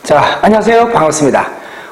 자, 안녕하세요. 반갑습니다.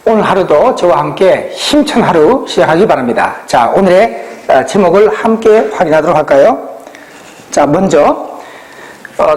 오늘 하루도 저와 함께 힘찬 하루 시작하기 바랍니다. 자, 오늘의 제목을 함께 확인하도록 할까요? 자, 먼저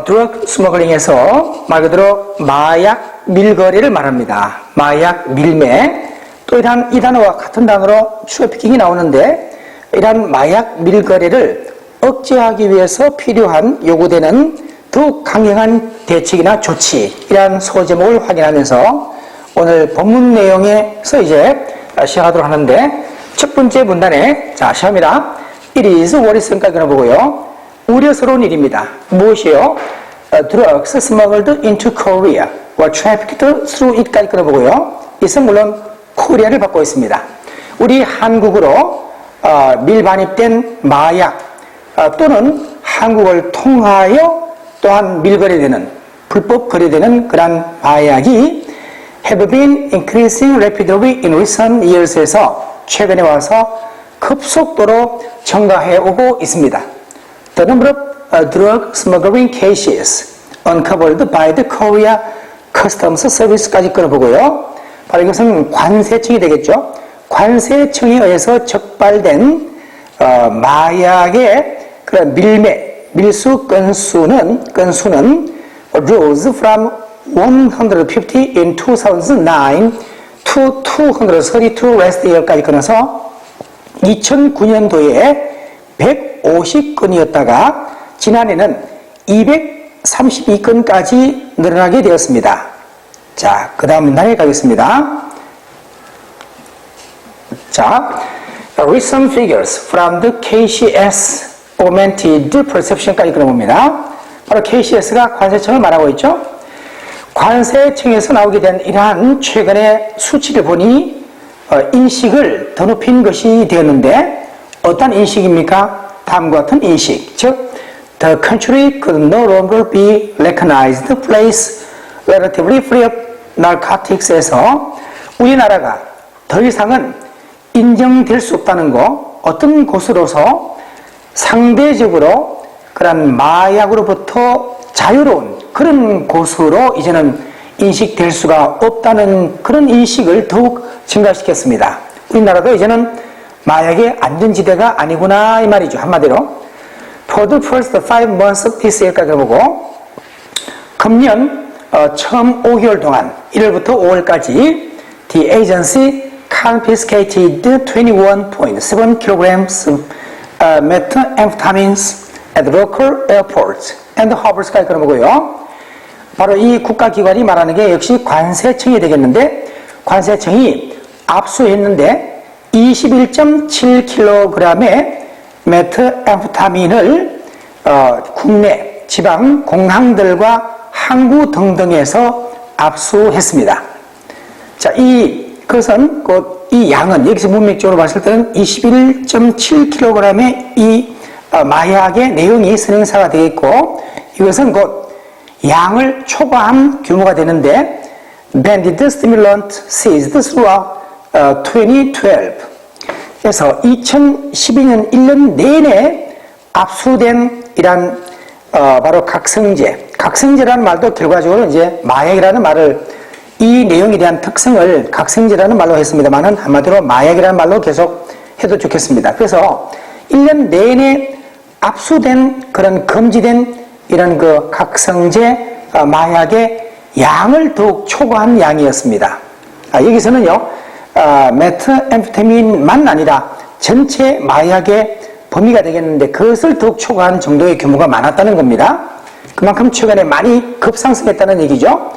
드러그 스머글링에서 말 그대로 마약 밀거래를 말합니다. 마약 밀매. 또 이 단어와 같은 단어로 추가 피킹이 나오는데, 이러한 마약 밀거래를 억제하기 위해서 필요한 요구되는 더욱 강력한 대책이나 조치, 이러한 소제목을 확인하면서 오늘 본문 내용에서 이제 시작하도록 하는데, 첫 번째 문단에 자 시작합니다. It is worrisome 까지 보고요. 우려스러운 일입니다. 무엇이요? Drugs smuggled into Korea or trafficked through it까지 보고요. 이것은 물론 코리아를 받고 있습니다. 우리 한국으로 밀반입된 마약 또는 한국을 통하여 또한 밀거래되는, 불법 거래되는 그러한 마약이 have been increasing rapidly in recent years에서 최근에 와서 급속도로 증가해 오고 있습니다. The number of drug smuggling cases uncovered by the Korea Customs Service까지 끌어보고요. 바로 이것은 관세청이 되겠죠. 관세청에 의해서 적발된 마약의 그런 밀수 건수는 rose from 150 in 2009 to 232 last year까지 끊어서 2009년도에 150건이었다가 지난해는 232건까지 늘어나게 되었습니다. 자, 그 다음 문단에 가겠습니다. 자, recent figures from the KCS augmented perception까지 끌어봅니다. 바로 KCS가 관세청을 말하고 있죠. 관세청에서 나오게 된 이러한 최근의 수치를 보니 인식을 더 높인 것이 되었는데, 어떤 인식입니까? 다음과 같은 인식, 즉 the country could no longer be recognized place relatively free of narcotics에서 우리나라가 더 이상은 인정될 수 없다는 거, 어떤 곳으로서 상대적으로 그런 마약으로부터 자유로운 그런 곳으로 이제는 인식될 수가 없다는 그런 인식을 더욱 증가시켰습니다. 우리나라도 이제는 마약의 안전지대가 아니구나 이 말이죠. 한마디로 For the first 5 months of this year까지 보고 금년 처음 5개월 동안 1월부터 5월까지 the agency confiscated 21.7 kilograms of methamphetamines at local airports and harbors까지 끌어보고요. 바로 이 국가기관이 말하는 게 역시 관세청이 되겠는데, 관세청이 압수했는데 21.7kg의 메트앰프타민을 국내 지방 공항들과 항구 등등에서 압수했습니다. 자, 그것은 이 양은 여기서 문맥적으로 봤을 때는 21.7kg의 이 마약의 내용이 선행사가 되겠고, 이것은 곧 양을 초과한 규모가 되는데, banded stimulant seized throughout 2012 그래서 2012년 1년 내내 압수된 이란 바로 각성제라는 말도 결과적으로 이제 마약이라는 말을, 이 내용에 대한 특성을 각성제라는 말로 했습니다만은 한마디로 마약이라는 말로 계속 해도 좋겠습니다. 그래서 1년 내내 압수된 그런 금지된 이런 그 각성제 마약의 양을 더욱 초과한 양이었습니다. 여기서는요, 메트앰페타민만 아니라 전체 마약의 범위가 되겠는데, 그것을 더욱 초과한 정도의 규모가 많았다는 겁니다. 그만큼 최근에 많이 급상승했다는 얘기죠.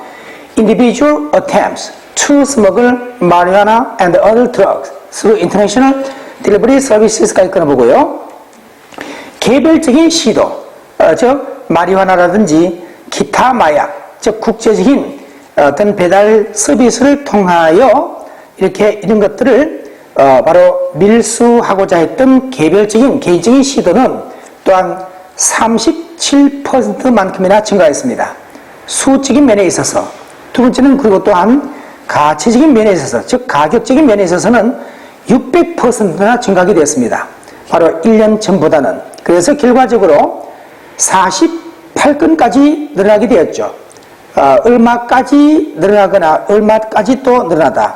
Individual attempts to smuggle marijuana and other drugs through international delivery services까지 끊어보고요. 개별적인 시도, 즉 마리화나라든지 기타 마약, 즉 국제적인 어떤 배달 서비스를 통하여 이렇게 이런 것들을 바로 밀수하고자 했던 개인적인 시도는 또한 37%만큼이나 증가했습니다. 수적인 면에 있어서. 두 번째는 그리고 또한 가치적인 면에 있어서, 즉 가격적인 면에 있어서는 600%나 증가하게 되었습니다. 바로 1년 전보다는. 그래서 결과적으로 48건까지 늘어나게 되었죠. 얼마까지 늘어나거나 얼마까지 또 늘어나다.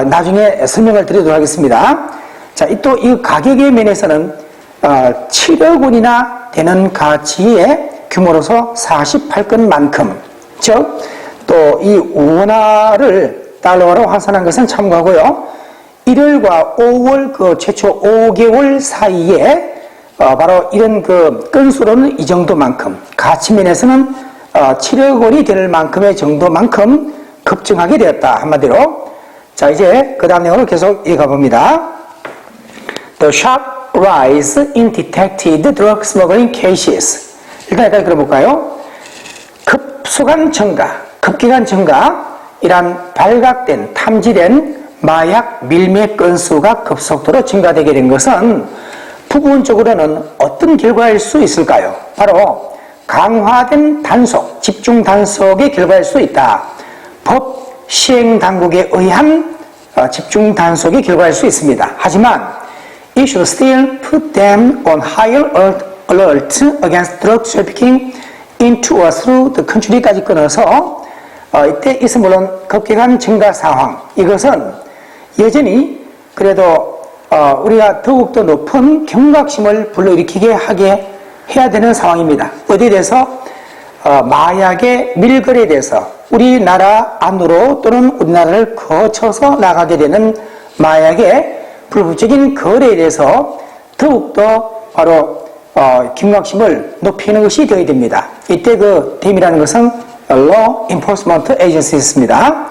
나중에 설명을 드리도록 하겠습니다. 자, 또 이 가격의 면에서는 7억 원이나 되는 가치의 규모로서 48건만큼, 즉 또 이 원화를 달러로 환산한 것은 참고하고요. 1월과 5월 그 최초 5개월 사이에 바로 이런 그 건수로는 이 정도만큼, 가치면에서는 7억 원이 될 만큼의 정도만큼 급증하게 되었다. 한마디로. 자, 이제 그 다음 내용을 계속 읽어 봅니다. The sharp rise in detected drug smuggling cases. 일단 여기까지 들어볼까요? 급속한 증가, 급격한 증가, 이란 발각된, 탐지된 마약 밀매 건수가 급속도로 증가되게 된 것은 부분적으로는 어떤 결과일 수 있을까요? 바로 강화된 단속, 집중 단속의 결과일 수 있다. 법 시행 당국에 의한 집중 단속의 결과일 수 있습니다. 하지만 it should still put them on higher alert against drug trafficking into or through the country까지 끊어서 이때 있어 물론 급격한 증가 상황, 이것은 여전히 그래도 우리가 더욱더 높은 경각심을 불러일으키게 하게 해야 되는 상황입니다. 어디에 대해서? 마약의 밀거래에 대해서 우리나라 안으로 또는 우리나라를 거쳐서 나가게 되는 마약의 불법적인 거래에 대해서 더욱더 바로 경각심을 높이는 것이 되어야 됩니다. 이때 그 DEM이라는 것은 Law Enforcement Agency입니다.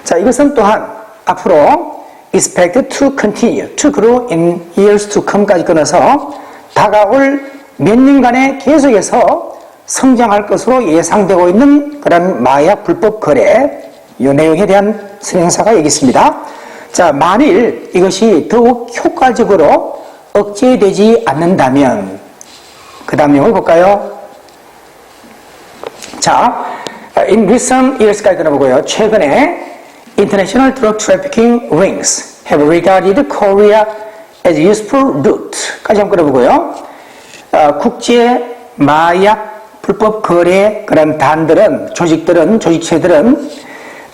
자, 이것은 또한 앞으로 expected to continue to grow in years to come까지 끊어서 다가올 몇 년간에 계속해서 성장할 것으로 예상되고 있는 그런 마약 불법 거래, 이 내용에 대한 설명서가 여기 있습니다. 자, 만일 이것이 더욱 효과적으로 억제되지 않는다면, 그 다음 내용을 볼까요? 자, in recent years까지 들어보고요. 최근에 International Drug Trafficking Rings have regarded Korea as useful route까지 한번 끌어보고요. 국제 마약 불법 거래 그런 단들은, 조직체들은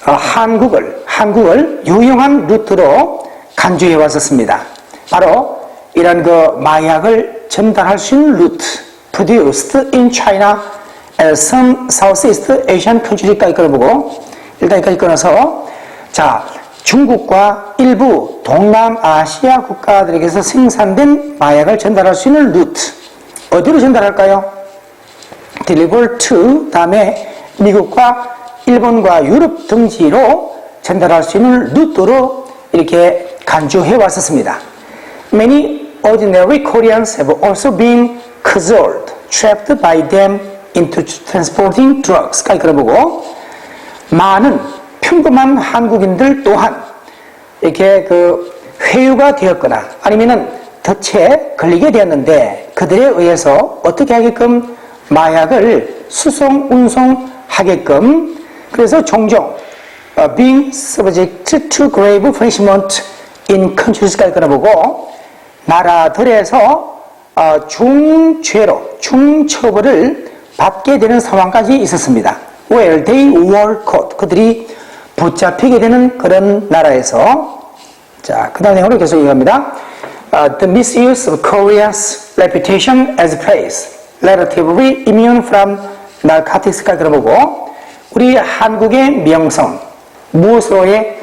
한국을 유용한 루트로 간주해 왔었습니다. 바로 이런 그 마약을 전달할 수 있는 루트, produced in China and some Southeast Asian country까지 끌어보고, 일단 여기까지 끊어서, 자, 중국과 일부 동남아시아 국가들에게서 생산된 마약을 전달할 수 있는 루트, 어디로 전달할까요? deliver to, 다음에 미국과 일본과 유럽 등지로 전달할 수 있는 루트로 이렇게 간주해 왔었습니다. Many ordinary Koreans have also been cajoled, trapped by them into transporting drugs까지 끌어보고, 많은 평범한 한국인들 또한 이렇게 그 회유가 되었거나 아니면은 덫에 걸리게 되었는데 그들에 의해서 어떻게 하게끔 마약을 수송, 운송하게끔, 그래서 종종 being subject to grave punishment in countries까지 끌어보고, 나라들에서 중죄로, 중처벌을 받게 되는 상황까지 있었습니다. Where they were caught, 그들이 붙잡히게 되는 그런 나라에서. 자, 그 다음 내용으로 계속 얘기합니다. The misuse of Korea's reputation as a place relatively immune from narcotics까지 들어보고, 우리 한국의 명성, 무엇으로의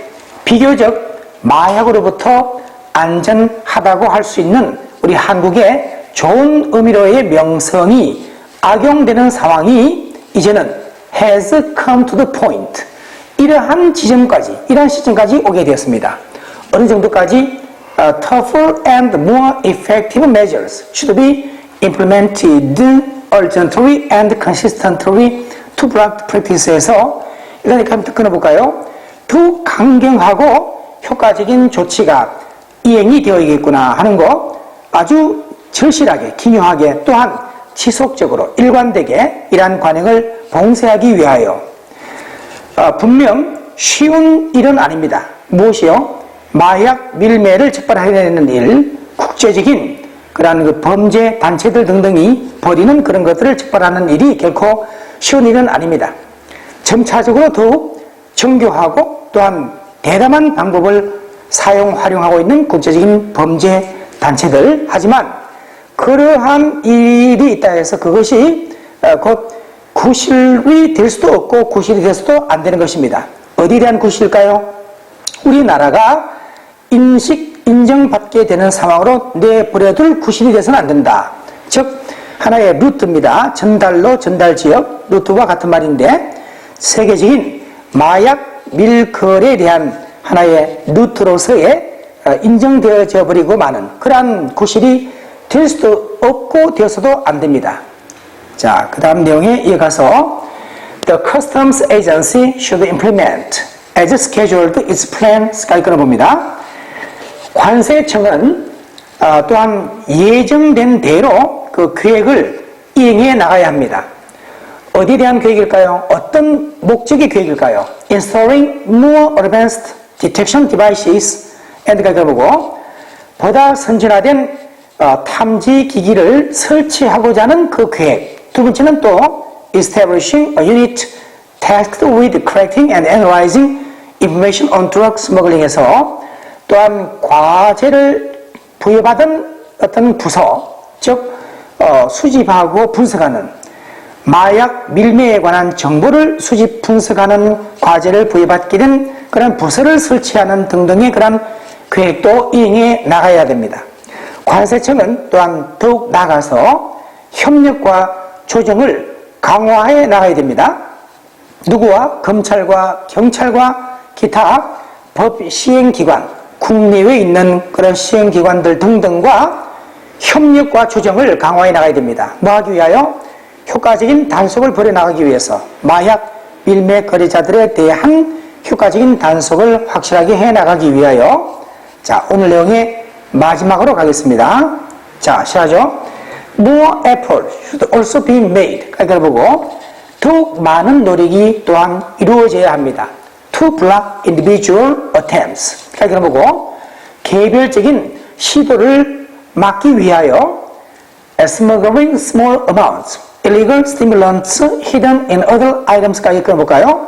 비교적 마약으로부터 안전하다고 할 수 있는 우리 한국의 좋은 의미로의 명성이 악용되는 상황이 이제는 has come to the point, 이러한 지점까지, 이러한 시점까지 오게 되었습니다. 어느 정도까지? Tougher and more effective measures should be implemented urgently and consistently to block practice에서, 일단 이렇게 한번 끊어볼까요? 더 강경하고 효과적인 조치가 이행이 되어야겠구나 하는 거, 아주 절실하게, 기묘하게, 또한 지속적으로, 일관되게 이러한 관행을 봉쇄하기 위하여, 분명 쉬운 일은 아닙니다. 무엇이요? 마약 밀매를 적발하려는 일, 국제적인 그러한 그 범죄 단체들 등등이 벌이는 그런 것들을 적발하는 일이 결코 쉬운 일은 아닙니다. 점차적으로 더욱 정교하고 또한 대담한 방법을 활용하고 있는 국제적인 범죄 단체들. 하지만 그러한 일이 있다 해서 그것이 곧 구실이 될 수도 없고 구실이 될 수도 안 되는 것입니다. 어디에 대한 구실일까요? 우리나라가 인정받게 되는 상황으로 내버려둘 구실이 돼서는 안 된다. 즉 하나의 루트입니다. 전달로 전달지역 루트와 같은 말인데 세계적인 마약 밀거래에 대한 하나의 루트로서의 인정되어져 버리고 마는 그러한 구실이 될 수도 없고 되어서도 안 됩니다. 자, 그 다음 내용에 이어가서 The Customs Agency should implement as scheduled its plan까지 끊어봅니다. 관세청은 또한 예정된 대로 그 계획을 이행해 나가야 합니다. 어디에 대한 계획일까요? 어떤 목적의 계획일까요? Installing more advanced detection devices and가 들어보고 보다 선진화된 탐지 기기를 설치하고자 하는 그 계획. 두 번째는 또 establishing a unit tasked with collecting and analyzing information on drug smuggling에서 또한 과제를 부여받은 어떤 부서, 즉 수집하고 분석하는 마약 밀매에 관한 정보를 수집 분석하는 과제를 부여받게 된 그런 부서를 설치하는 등등의 그런 계획도 이행해 나가야 됩니다. 관세청은 또한 더욱 나아가서 협력과 조정을 강화해 나가야 됩니다. 누구와? 검찰과 경찰과 기타 법 시행기관, 국내외에 있는 그런 시행기관들 등등과 협력과 조정을 강화해 나가야 됩니다. 뭐 하기 위하여? 효과적인 단속을 벌여나가기 위해서 마약 밀매 거래자들에 대한 효과적인 단속을 확실하게 해나가기 위하여. 자, 오늘 내용의 마지막으로 가겠습니다. 자, 시작하죠. More effort should also be made. 가격을 보고 더욱 많은 노력이 또한 이루어져야 합니다. To block individual attempts. 가격을 보고 개별적인 시도를 막기 위하여 smuggling small amounts, illegal stimulants hidden in other items까지 끊어볼까요?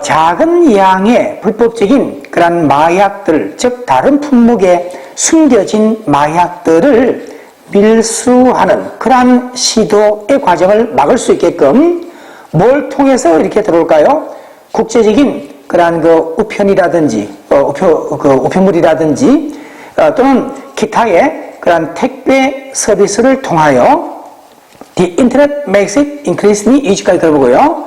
작은 양의 불법적인 그런 마약들, 즉 다른 품목에 숨겨진 마약들을 밀수하는 그러한 시도의 과정을 막을 수 있게끔 뭘 통해서 이렇게 들어올까요? 국제적인 그러한 그 우편이라든지 우편물이라든지 또는 기타의 그러한 택배 서비스를 통하여 The Internet makes it increasingly easy까지 들어보고요.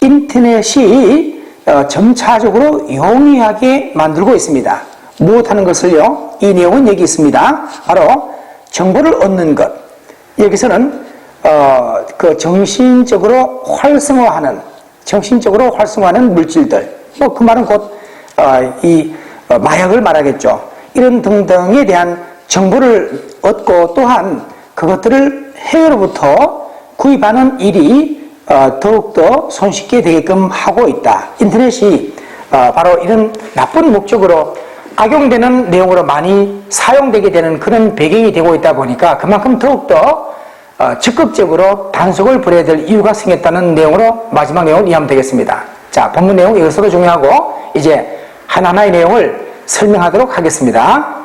인터넷이 점차적으로 용이하게 만들고 있습니다. 무엇하는 것을요? 이 내용은 여기 있습니다. 바로 정보를 얻는 것. 여기서는 그 정신적으로 활성화하는 물질들. 뭐 그 말은 곧 마약을 말하겠죠. 이런 등등에 대한 정보를 얻고 또한 그것들을 해외로부터 구입하는 일이 더욱더 손쉽게 되게끔 하고 있다. 인터넷이 바로 이런 나쁜 목적으로 악용되는 내용으로 많이 사용되게 되는 그런 배경이 되고 있다 보니까 그만큼 더욱더 적극적으로 단속을 벌여야 될 이유가 생겼다는 내용으로 마지막 내용을 이해하면 되겠습니다. 자, 본문 내용 이것으로 중요하고 이제 하나하나의 내용을 설명하도록 하겠습니다.